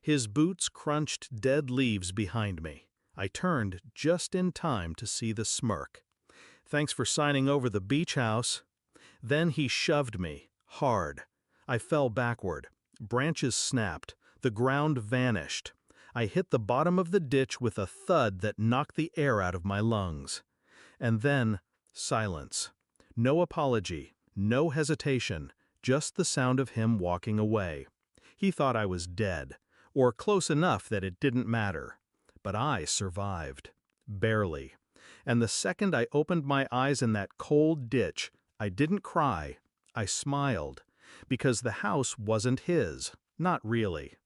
His boots crunched dead leaves behind me. I turned just in time to see the smirk. "Thanks for signing over the beach house." Then he shoved me, hard. I fell backward. Branches snapped. The ground vanished. I hit the bottom of the ditch with a thud that knocked the air out of my lungs. And then, silence. No apology, no hesitation, just the sound of him walking away. He thought I was dead, or close enough that it didn't matter. But I survived. Barely. And the second I opened my eyes in that cold ditch, I didn't cry. I smiled. Because the house wasn't his. Not really.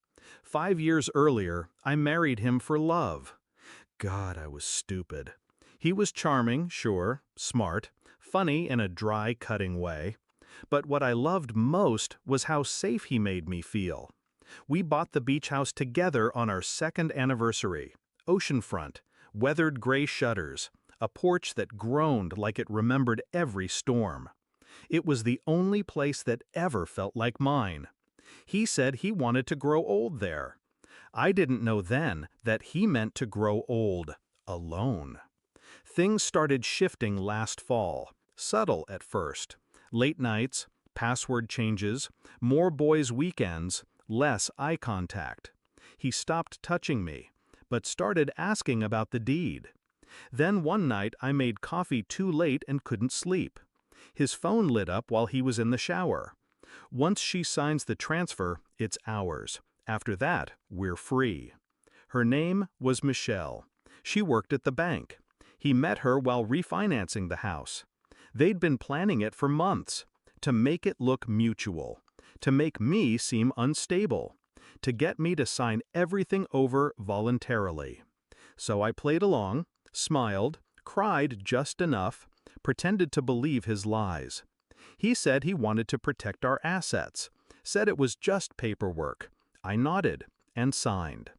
5 years earlier, I married him for love. God, I was stupid. He was charming, sure, smart, funny in a dry, cutting way. But what I loved most was how safe he made me feel. We bought the beach house together on our 2nd anniversary. Oceanfront, weathered gray shutters, a porch that groaned like it remembered every storm. It was the only place that ever felt like mine. He said he wanted to grow old there. I didn't know then that he meant to grow old alone. Things started shifting last fall, subtle at first. Late nights, password changes, more boys' weekends, less eye contact. He stopped touching me, but started asking about the deed. Then one night I made coffee too late and couldn't sleep. His phone lit up while he was in the shower. Once she signs the transfer, it's ours. After that, we're free. Her name was Michelle. She worked at the bank. He met her while refinancing the house. They'd been planning it for months, to make it look mutual, to make me seem unstable, to get me to sign everything over voluntarily. So I played along, smiled, cried just enough, pretended to believe his lies. He said he wanted to protect our assets, said it was just paperwork. I nodded and signed.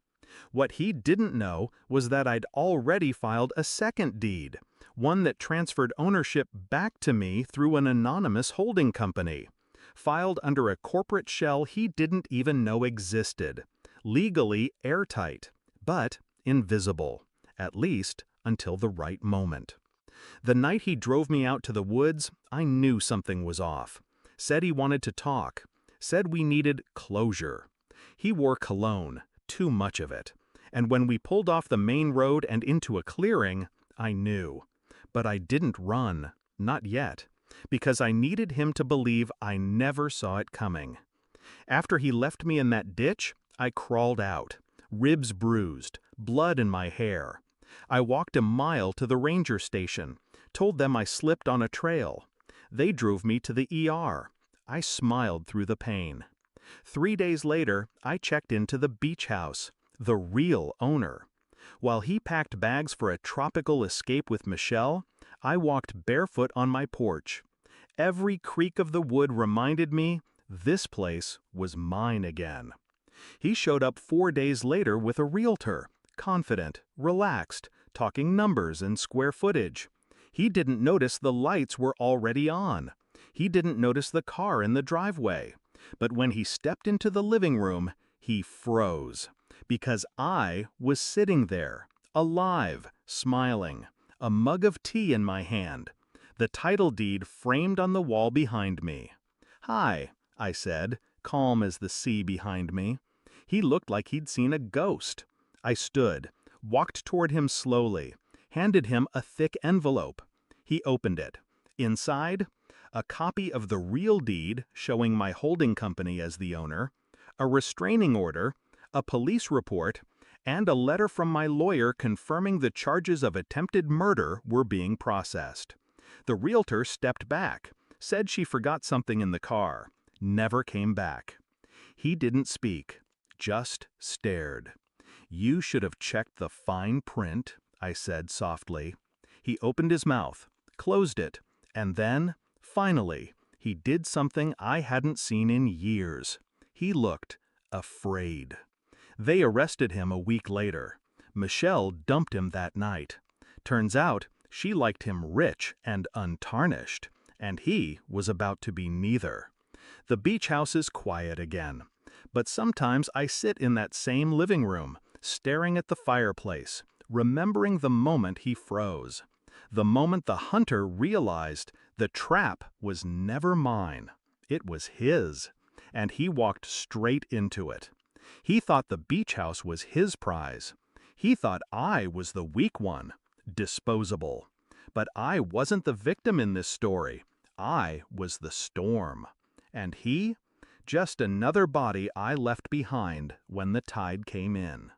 What he didn't know was that I'd already filed a second deed, one that transferred ownership back to me through an anonymous holding company, filed under a corporate shell he didn't even know existed, legally airtight, but invisible, at least until the right moment. The night he drove me out to the woods, I knew something was off. Said he wanted to talk. Said we needed closure. He wore cologne, too much of it. And when we pulled off the main road and into a clearing, I knew. But I didn't run, not yet, because I needed him to believe I never saw it coming. After he left me in that ditch, I crawled out, ribs bruised, blood in my hair. I walked a mile to the ranger station, told them I slipped on a trail. They drove me to the ER. I smiled through the pain. 3 days later, I checked into the beach house, the real owner. While he packed bags for a tropical escape with Michelle, I walked barefoot on my porch. Every creak of the wood reminded me this place was mine again. He showed up 4 days later with a realtor, confident, relaxed, talking numbers and square footage. He didn't notice the lights were already on. He didn't notice the car in the driveway. But when he stepped into the living room, he froze. Because I was sitting there, alive, smiling, a mug of tea in my hand, the title deed framed on the wall behind me. "Hi," I said, calm as the sea behind me. He looked like he'd seen a ghost. I stood, walked toward him slowly, handed him a thick envelope. He opened it. Inside, a copy of the real deed showing my holding company as the owner, a restraining order, a police report, and a letter from my lawyer confirming the charges of attempted murder were being processed. The realtor stepped back, said she forgot something in the car, never came back. He didn't speak, just stared. "You should have checked the fine print," I said softly. He opened his mouth, closed it, and then, finally, he did something I hadn't seen in years. He looked afraid. They arrested him a week later. Michelle dumped him that night. Turns out, she liked him rich and untarnished, and he was about to be neither. The beach house is quiet again. But sometimes I sit in that same living room, staring at the fireplace, remembering the moment he froze. The moment the hunter realized the trap was never mine. It was his, and he walked straight into it. He thought the beach house was his prize. He thought I was the weak one, disposable. But I wasn't the victim in this story. I was the storm. And he? Just another body I left behind when the tide came in.